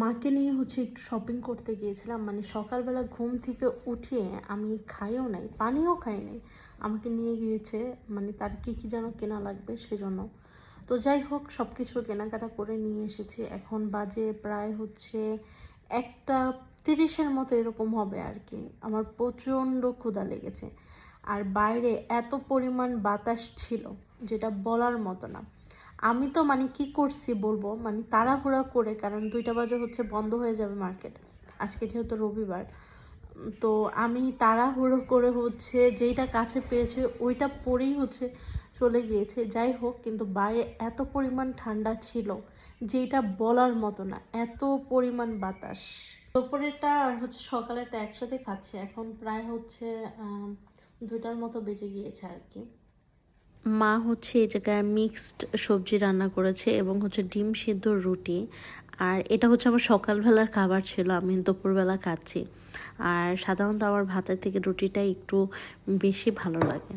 মাকে নিয়ে একটু শপিং করতে গিয়েছিলাম। মানে সকালবেলা ঘুম থেকে উঠিয়ে আমি খাইও নাই, পানিও খাই নাই। আমাকে নিয়ে গিয়েছে, মানে তার কী কী যেন কেনা লাগবে সেজন্য। তো যাই হোক, সব কিছু কেনাকাটা করে নিয়ে এসেছি। এখন বাজে প্রায় 1:30-এর মতো এরকম হবে আর কি। আমার প্রচণ্ড ক্ষুধা লেগেছে। আর বাইরে এত পরিমাণ বাতাস ছিল যেটা বলার মতো না। আমি তো মানে কি করছি বলবো, মানে তাড়াহুড়া করে, কারণ 2টা বাজে বন্ধ হয়ে যাবে মার্কেট, আজকে যেহেতু রবিবার। তো আমি তাড়াহুড়ো করে যেইটা কাছে পেয়েছে ওইটা পরেই চলে গিয়েছে। যাই হোক, কিন্তু বাইরে এত পরিমাণ ঠান্ডা ছিল যেটা বলার মতো না, এত পরিমাণ বাতাস। দুপুরেরটা আর সকালেরটা একসাথে খাচ্ছে। এখন প্রায় 2টার মতো বেজে গিয়েছে আর কি। মা এই জায়গায় মিক্সড সবজি রান্না করেছে এবং ডিম সিদ্ধ রুটি। আর এটা আমার সকালবেলার খাবার ছিল, আমি দুপুরবেলা খাচ্ছি। আর সাধারণত আমার ভাতের থেকে রুটিটা একটু বেশি ভালো লাগে।